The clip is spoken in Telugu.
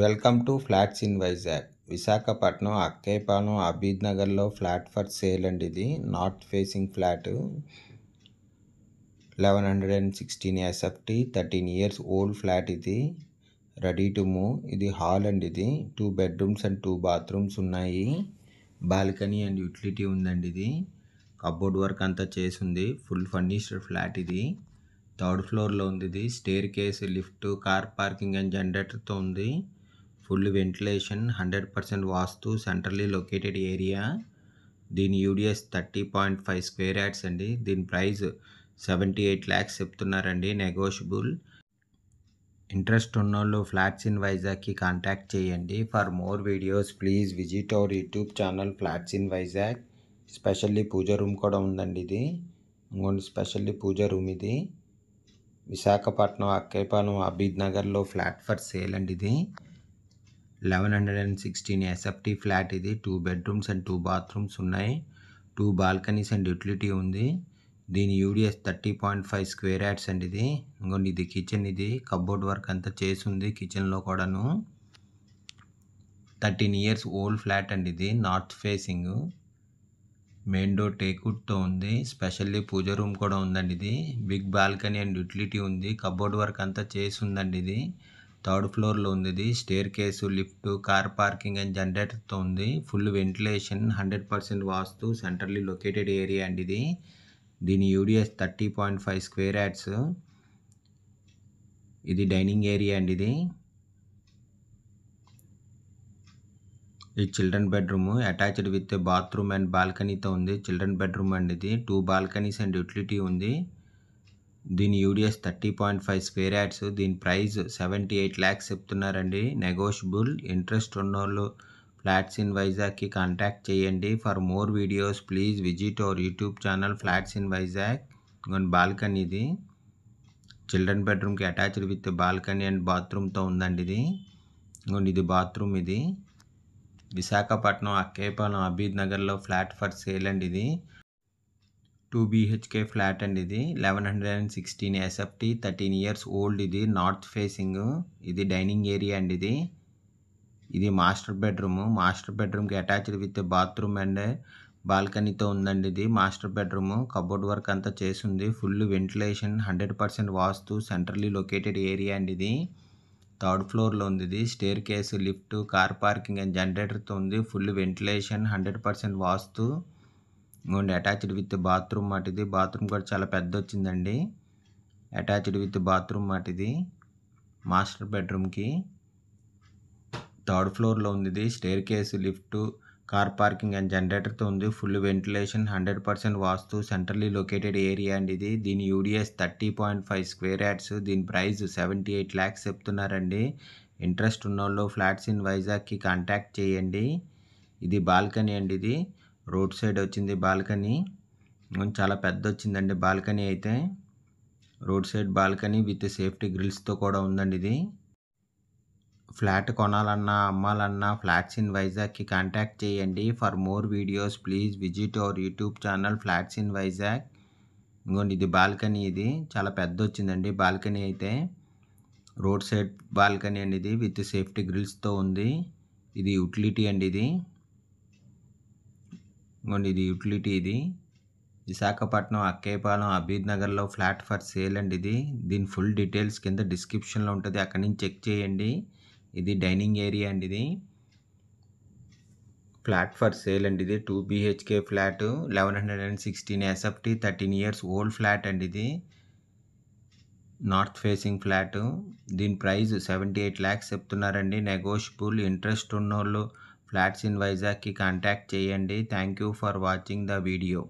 Welcome to flats in Vizag. Visakhapatnam Akkepalem Abid నగర్లో ఫ్లాట్ ఫర్ సేల్ అండి. ఇది north facing flat 1116 SFT 13 years old flat. ఇది రెడీ టు మూవ్. ఇది హాల్ అండి. ఇది 2 బెడ్రూమ్స్ అండ్ 2 బాత్రూమ్స్ ఉన్నాయి. బాల్కనీ అండ్ యూటిలిటీ ఉందండి. ఇది కబోర్డ్ వర్క్ అంతా చేసింది. Full furnished flat. ఇది 3rd ఫ్లోర్లో ఉంది. ఇది staircase, lift, car parking and జనరేటర్తో ఉంది. Full ventilation, 100% vastu, centrally located area. దీని యూడిఎస్ 30.5 స్క్వేర్ యార్డ్స్ అండి. దీని ప్రైస్ 78 lakhs చెప్తున్నారండి, నెగోషియబుల్. ఇంట్రెస్ట్ ఉన్నోళ్ళు ఫ్లాట్స్ ఇన్ వైజాగ్కి కాంటాక్ట్ చేయండి. For more videos please visit our YouTube channel flats in Vizag. Specially puja room కూడా ఉందండి. ఇది ఇంకొన్ని స్పెషల్లీ పూజ రూమ్. ఇది విశాఖపట్నం అక్కేపాలెం అబీద్ నగర్లో ఫ్లాట్ ఫర్ సేల్ అండి. ఇది 1116 ఎస్ఎఫ్టీ ఫ్లాట్. ఇది 2 బెడ్రూమ్స్ అండ్ 2 బాత్రూమ్స్ ఉన్నాయి. 2 బాల్కనీస్ అండ్ యూటిలిటీ ఉంది. దీని యూడిఎస్ 30.5 స్క్వేర్ యార్డ్స్ అండి. ఇది ఇంకోండి, ఇది కిచెన్. ఇది కబోర్డ్ వర్క్ అంతా చేసి ఉంది కిచెన్లో కూడాను. 13 ఇయర్స్ ఓల్డ్ ఫ్లాట్ అండి. ఇది నార్త్ ఫేసింగ్, మెయిన్ డోర్ టేక్వుడ్తో ఉంది. స్పెషల్లీ పూజ రూమ్ కూడా ఉందండి. ఇది బిగ్ బాల్కనీ అండ్ యూటిలిటీ ఉంది. కబోర్డ్ వర్క్ అంతా చేసి ఉందండి. ఇది 3rd ఫ్లోర్లో ఉంది. ఇది staircase, lift, car parking and జనరేటర్తో ఉంది. Full ventilation, 100% vastu, centrally located area అండి. ఇది దీని యూడిఎస్ 30.5 స్క్వేర్ యార్డ్స్. ఇది డైనింగ్ ఏరియా అండి. ఇది children bedroom, attached with bathroom and బాల్కనీతో ఉంది. చిల్డ్రన్ బెడ్రూమ్ అండి. ఇది 2 బాల్కనీస్ అండ్ యూటిలిటీ ఉంది. దీని యూడిఎస్ 30.5 స్క్వేర్ యార్డ్స్. దీని ప్రైస్ 78 lakhs చెప్తున్నారండి, నెగోషియబుల్. ఇంట్రెస్ట్ ఉన్నోళ్ళు ఫ్లాట్స్ ఇన్ వైజాగ్కి కాంటాక్ట్ చేయండి. For more videos please visit our YouTube channel flats in Vizag. ఇంకొన్ని బాల్కనీ. ఇది చిల్డ్రన్ బెడ్రూమ్కి అటాచ్డ్ విత్ బాల్కనీ అండ్ బాత్రూమ్తో ఉందండి. ఇది ఇంకొన్ని, ఇది బాత్రూమ్. ఇది విశాఖపట్నం అక్కేపాలెం అబీద్ నగర్లో ఫ్లాట్ ఫర్ సేల్ అండి. ఇది 2 BHK ఫ్లాట్ అండి. ఇది 1116 ఎస్ఎఫ్టీ 13 ఇయర్స్ ఓల్డ్. ఇది నార్త్ ఫేసింగ్. ఇది డైనింగ్ ఏరియా అండి. ఇది మాస్టర్ బెడ్రూమ్. మాస్టర్ బెడ్రూమ్కి అటాచ్డ్ విత్ బాత్రూమ్ అండ్ బాల్కనీతో ఉందండి. ఇది మాస్టర్ బెడ్రూమ్. కబోర్డ్ వర్క్ అంతా చేసింది. Full ventilation, 100% vastu, centrally located area అండి. ఇది 3rd ఫ్లోర్లో ఉంది. ఇది staircase, lift, car parking and జనరేటర్తో ఉంది. Full ventilation, 100% vastu. ఇంకోండి, అటాచ్డ్ విత్ బాత్రూమ్ మాట. ఇది బాత్రూమ్ కూడా చాలా పెద్ద వచ్చిందండి. అటాచ్డ్ విత్ బాత్రూమ్ మాట. ఇది మాస్టర్ బెడ్రూమ్కి 3rd ఫ్లోర్లో ఉంది. ఇది staircase, lift, car parking and జనరేటర్తో ఉంది. Full ventilation, 100% vastu, centrally located area అండి. ఇది దీని యూడిఎస్ 30.5 స్క్వేర్ యార్డ్స్. దీని ప్రైస్ 78 lakhs చెప్తున్నారండి. ఇంట్రెస్ట్ ఉన్నోళ్ళు ఫ్లాట్స్ ఇన్ వైజాగ్కి కాంటాక్ట్ చేయండి. ఇది బాల్కనీ అండి. ఇది రోడ్ సైడ్ వచ్చింది బాల్కనీ. చాలా పెద్ద వచ్చిందండి బాల్కనీ. అయితే road side balcony with safety గ్రిల్స్తో కూడా ఉందండి. ఇది ఫ్లాట్ కొనాలన్నా అమ్మాలన్నా ఫ్లాట్స్ ఇన్ వైజాగ్కి కాంటాక్ట్ చేయండి. For more videos please visit our YouTube channel flats in Vizag. ఇంకోండి, ఇది బాల్కనీ. ఇది చాలా పెద్ద వచ్చిందండి బాల్కనీ. అయితే రోడ్ సైడ్ బాల్కనీ అండి. ఇది విత్ సేఫ్టీ గ్రిల్స్తో ఉంది. ఇది యూటిలిటీ అండి. ఇది ఇంకోండి, ఇది యూటిలిటీ. ఇది విశాఖపట్నం అక్కేపాలెం అబీద్ నగర్లో ఫ్లాట్ ఫర్ సేల్ అండి. ఇది దీని ఫుల్ డీటెయిల్స్ కింద డిస్క్రిప్షన్లో ఉంటుంది, అక్కడి నుంచి చెక్ చేయండి. ఇది డైనింగ్ ఏరియా అండి. ఇది ఫ్లాట్ ఫర్ సేల్ అండి. ఇది 2 BHK flat 1116 SFT 13 years old flat అండి. ఇది నార్త్ ఫేసింగ్ ఫ్లాట్. దీని ప్రైస్ 78 lakhs చెప్తున్నారండి, నెగోషియబుల్. ఇంట్రెస్ట్ ఉన్నోళ్ళు ఫ్లాట్స్ ఇన్ వైజాగ్కి కాంటాక్ట్ చేయండి. Thank you for watching the video.